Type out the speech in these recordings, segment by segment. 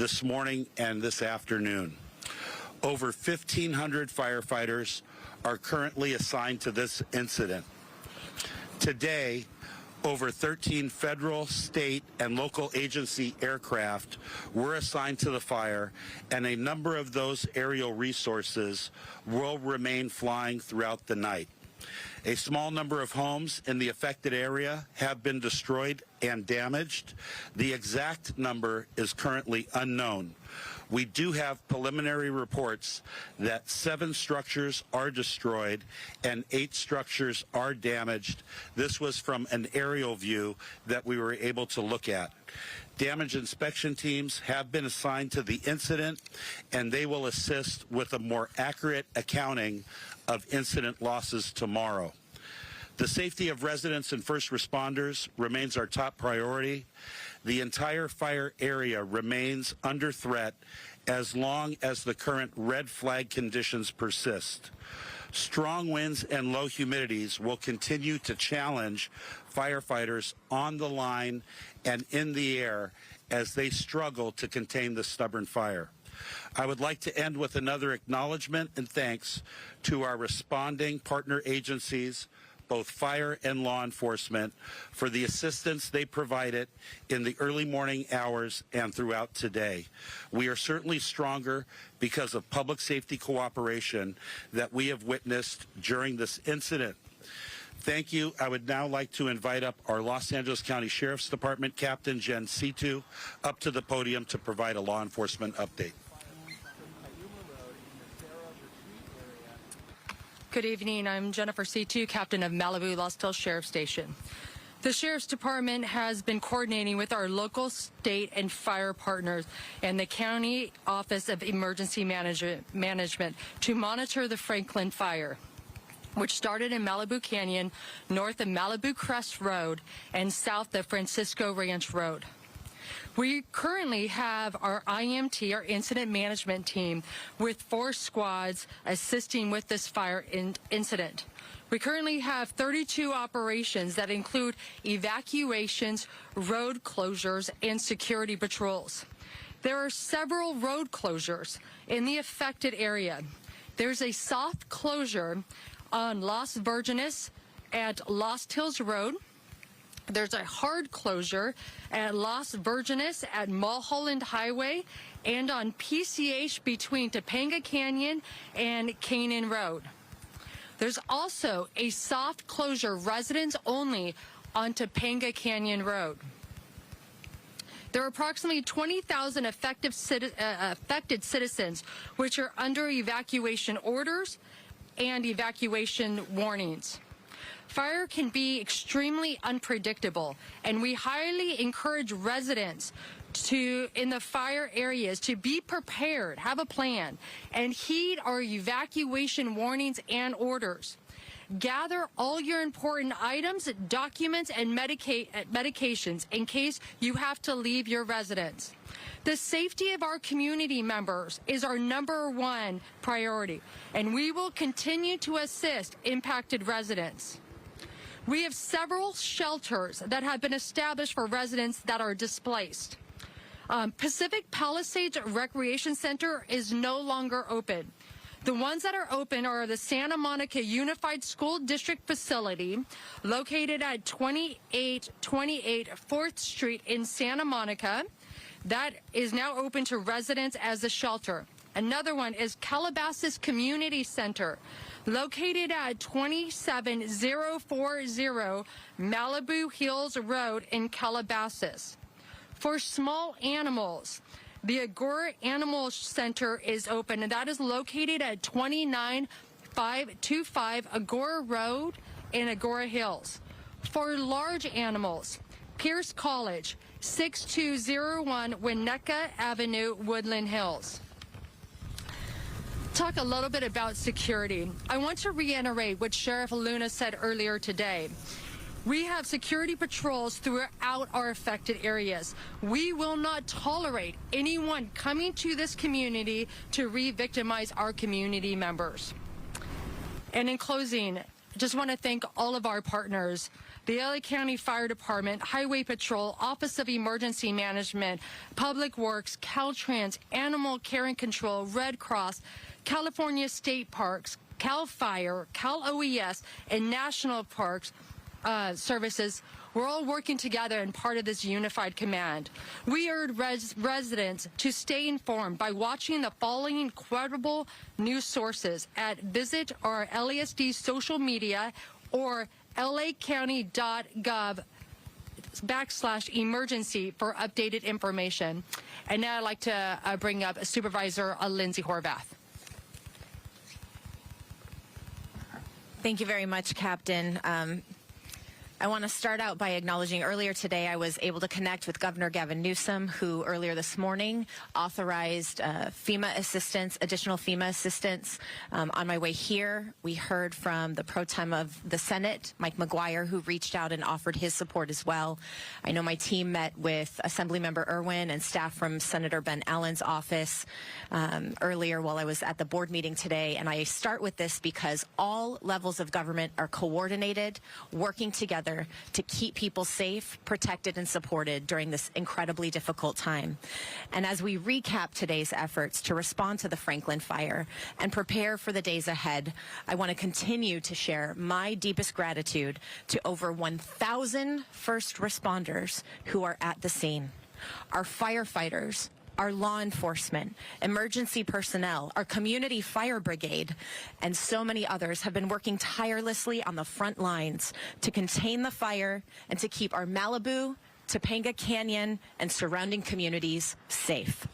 this morning and this afternoon. Over 1,500 firefighters are currently assigned to this incident. Today, over 13 federal, state, and local agency aircraft were assigned to the fire, and a number of those aerial resources will remain flying throughout the night. A small number of homes in the affected area have been destroyed and damaged. The exact number is currently unknown. We do have preliminary reports that 7 structures are destroyed and 8 structures are damaged. This was from an aerial view that we were able to look at. Damage inspection teams have been assigned to the incident, and they will assist with a more accurate accounting of incident losses tomorrow. The safety of residents and first responders remains our top priority. The entire fire area remains under threat as long as the current red flag conditions persist. Strong winds and low humidities will continue to challenge firefighters on the line and in the air as they struggle to contain the stubborn fire. I would like to end with another acknowledgement and thanks to our responding partner agencies, both fire and law enforcement, for the assistance they provided in the early morning hours and throughout today. We are certainly stronger because of public safety cooperation that we have witnessed during this incident. Thank you. I would now like to invite up our Los Angeles County Sheriff's Department Captain Jen Situ up to the podium to provide a law enforcement update. Good evening. I'm Jennifer C2, Captain of Malibu Lost Hills Sheriff Station. The Sheriff's Department has been coordinating with our local, state, and fire partners and the County Office of Emergency Management to monitor the Franklin Fire, which started in Malibu Canyon, north of Malibu Crest Road, and south of Francisco Ranch Road. We currently have our IMT, our incident management team, with 4 squads assisting with this fire incident. We currently have 32 operations that include evacuations, road closures, and security patrols. There are several road closures in the affected area. There's a soft closure on Las Virgenes at Lost Hills Road. There's a hard closure at Las Virgenes at Mulholland Highway and on PCH between Topanga Canyon and Canaan Road. There's also a soft closure, residents only, on Topanga Canyon Road. There are approximately 20,000 affected citizens which are under evacuation orders and evacuation warnings. Fire can be extremely unpredictable, and we highly encourage residents in the fire areas to be prepared, have a plan, and heed our evacuation warnings and orders. Gather all your important items, documents, and medications in case you have to leave your residence. The safety of our community members is our #1 priority, and we will continue to assist impacted residents. We have several shelters that have been established for residents that are displaced. Pacific Palisades Recreation Center is no longer open. The ones that are open are the Santa Monica Unified School District facility located at 2828 4th Street in Santa Monica. That is now open to residents as a shelter. Another one is Calabasas Community Center, located at 27040 Malibu Hills Road in Calabasas. For small animals, the Agora Animal Center is open, and that is located at 29525 Agora Road in Agora Hills. For large animals, Pierce College, 6201 Winnetka Avenue, Woodland Hills. Talk a little bit about security. I want to reiterate what Sheriff Luna said earlier today. We have security patrols throughout our affected areas. We will not tolerate anyone coming to this community to re-victimize our community members. And in closing, just want to thank all of our partners, the LA County Fire Department, Highway Patrol, Office of Emergency Management, Public Works, Caltrans, Animal Care and Control, Red Cross, California State Parks, Cal Fire, Cal OES, and National Parks Services. We're all working together and part of this unified command. We urge residents to stay informed by watching the following credible news sources at visit our LASD social media or lacounty.gov/emergency for updated information. And now I'd like to bring up Supervisor Lindsay Horvath. Thank you very much, Captain. I want to start out by acknowledging earlier today I was able to connect with Governor Gavin Newsom, who earlier this morning authorized FEMA assistance, additional FEMA assistance. On my way here, we heard from the pro tem of the Senate, Mike McGuire, who reached out and offered his support as well. I know my team met with Assemblymember Irwin and staff from Senator Ben Allen's office earlier while I was at the board meeting today. And I start with this because all levels of government are coordinated, working together to keep people safe, protected, and supported during this incredibly difficult time. And as we recap today's efforts to respond to the Franklin fire and prepare for the days ahead, I want to continue to share my deepest gratitude to over 1,000 first responders who are at the scene. Our firefighters, our law enforcement, emergency personnel, our community fire brigade, and so many others have been working tirelessly on the front lines to contain the fire and to keep our Malibu, Topanga Canyon, and surrounding communities safe.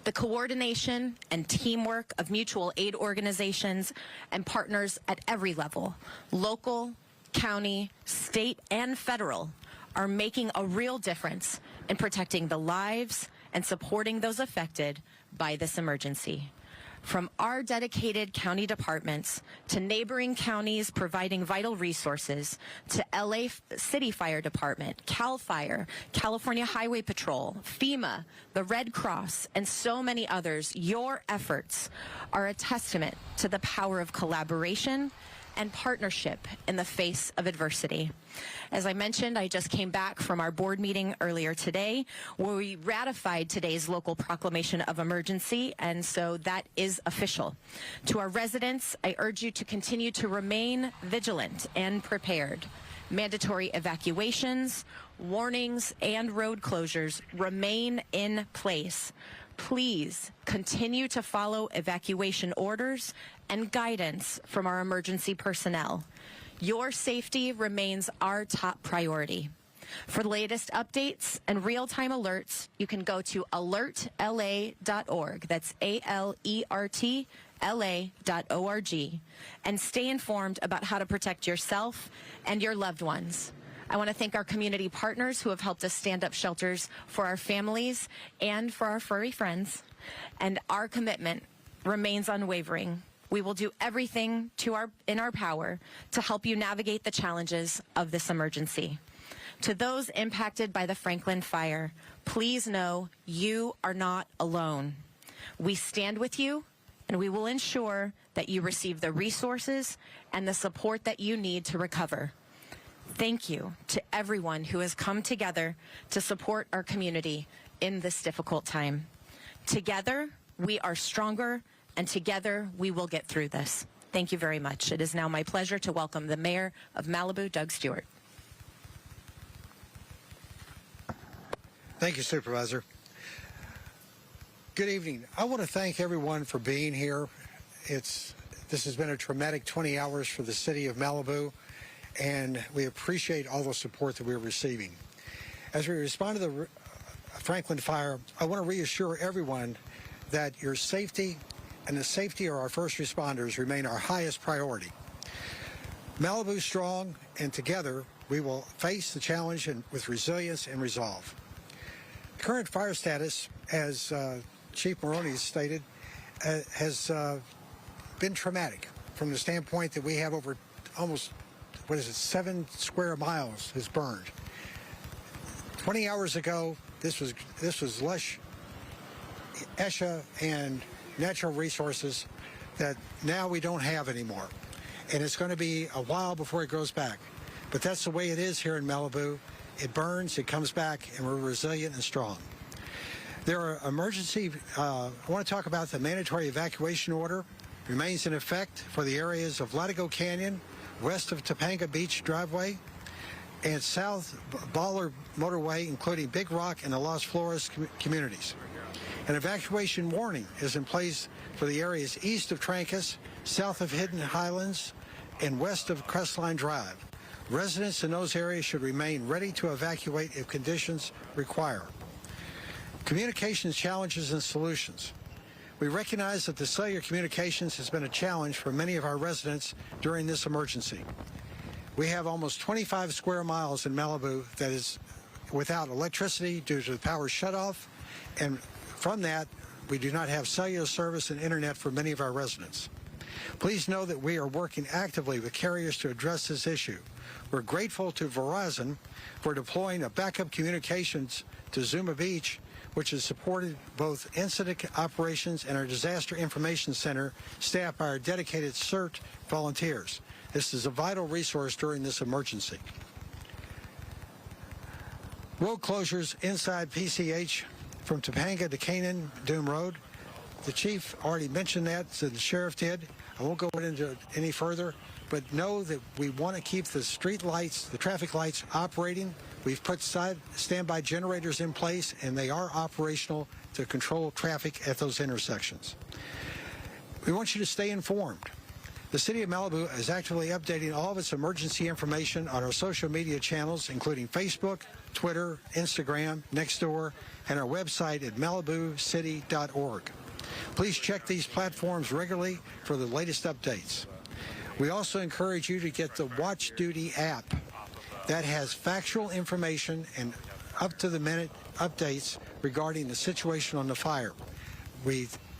The coordination and teamwork of mutual aid organizations and partners at every level, local, county, state, and federal, are making a real difference in protecting the lives and supporting those affected by this emergency. From our dedicated county departments to neighboring counties providing vital resources to LA City Fire Department, CAL FIRE, California Highway Patrol, FEMA, the Red Cross, and so many others, your efforts are a testament to the power of collaboration and partnership in the face of adversity. As I mentioned, I just came back from our board meeting earlier today where we ratified today's local proclamation of emergency, and so that is official. To our residents, I urge you to continue to remain vigilant and prepared. Mandatory evacuations, warnings, and road closures remain in place. Please continue to evacuate evacuation orders and guidance from our emergency personnel. Your safety remains our top priority. For the latest updates and real-time alerts, you can go to alertla.org. That's ALERT LA.org, and stay informed about how to protect yourself and your loved ones. I want to thank our community partners who have helped us stand up shelters for our families and for our furry friends, and our commitment remains unwavering. We will do everything in our power to help you navigate the challenges of this emergency. To those impacted by the Franklin fire, please know you are not alone. We stand with you, and we will ensure that you receive the resources and the support that you need to recover. Thank you to everyone who has come together to support our community in this difficult time. Together, we are stronger, and together we will get through this. Thank you very much. It is now my pleasure to welcome the Mayor of Malibu, Doug Stewart. Thank you, Supervisor. Good evening. I want to thank everyone for being here. This has been a traumatic 20 hours for the city of Malibu, and we appreciate all the support that we're receiving. As we respond to the Franklin fire, I want to reassure everyone that your safety and the safety of our first responders remain our highest priority. Malibu is strong, and together we will face the challenge with resilience and resolve. Current fire status, as Chief Maroney stated, has been traumatic from the standpoint that we have over almost, 7 square miles has burned. 20 hours ago, this was lush ESHA and natural resources that now we don't have anymore. and it's going to be a while before it grows back. But that's the way it is here in Malibu. It burns, it comes back, and we're resilient and strong. There are emergency, I want to talk about the mandatory evacuation order. Remains in effect for the areas of Latigo Canyon, west of Topanga Beach Driveway, and south Baller Motorway, including Big Rock and the Las Flores communities. An evacuation warning is in place for the areas east of Trancas, south of Hidden Highlands, and west of Crestline Drive. Residents in those areas should remain ready to evacuate if conditions require. Communications challenges and solutions. We recognize that the cellular communications has been a challenge for many of our residents during this emergency. We have almost 25 square miles in Malibu that is without electricity due to the power shutoff, and from that, we do not have cellular service and internet for many of our residents. Please know that we are working actively with carriers to address this issue. We're grateful to Verizon for deploying a backup communications to Zuma Beach, which has supported both incident operations and our disaster information center staffed by our dedicated CERT volunteers. This is a vital resource during this emergency. Road closures inside PCH from Topanga to Canaan Doom Road. The chief already mentioned that, so the sheriff did. I won't go into it any further, but know that we want to keep the street lights, the traffic lights operating. We've put standby generators in place, and they are operational to control traffic at those intersections. We want you to stay informed. The City of Malibu is actively updating all of its emergency information on our social media channels, including Facebook, Twitter, Instagram, Nextdoor, and our website at malibucity.org. Please check these platforms regularly for the latest updates. We also encourage you to get the Watch Duty app that has factual information and up-to-the-minute updates regarding the situation on the fire.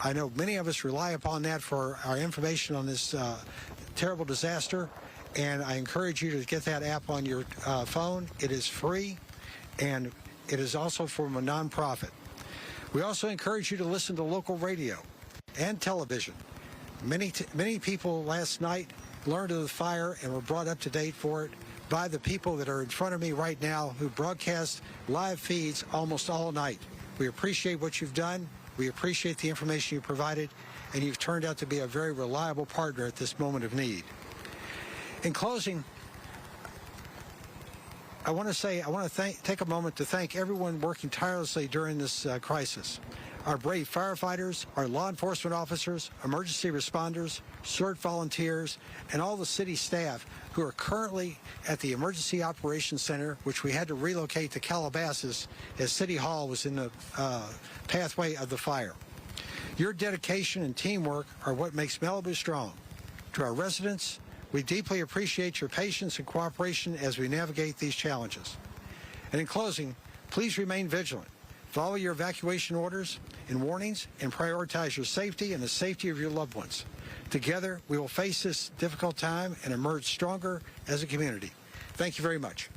I know many of us rely upon that for our information on this terrible disaster, and I encourage you to get that app on your phone. It is free, and it is also from a nonprofit. We also encourage you to listen to local radio and television. Many people last night learned of the fire and were brought up to date for it by the people that are in front of me right now who broadcast live feeds almost all night. We appreciate what you've done. We appreciate the information you provided, and you've turned out to be a very reliable partner at this moment of need. In closing, I want to take a moment to thank everyone working tirelessly during this crisis. Our brave firefighters, our law enforcement officers, emergency responders, CERT volunteers, and all the city staff who are currently at the Emergency Operations Center, which we had to relocate to Calabasas as City Hall was in the pathway of the fire. Your dedication and teamwork are what makes Malibu strong. To our residents, we deeply appreciate your patience and cooperation as we navigate these challenges. And in closing, please remain vigilant. Follow your evacuation orders and warnings and prioritize your safety and the safety of your loved ones. Together, we will face this difficult time and emerge stronger as a community. Thank you very much.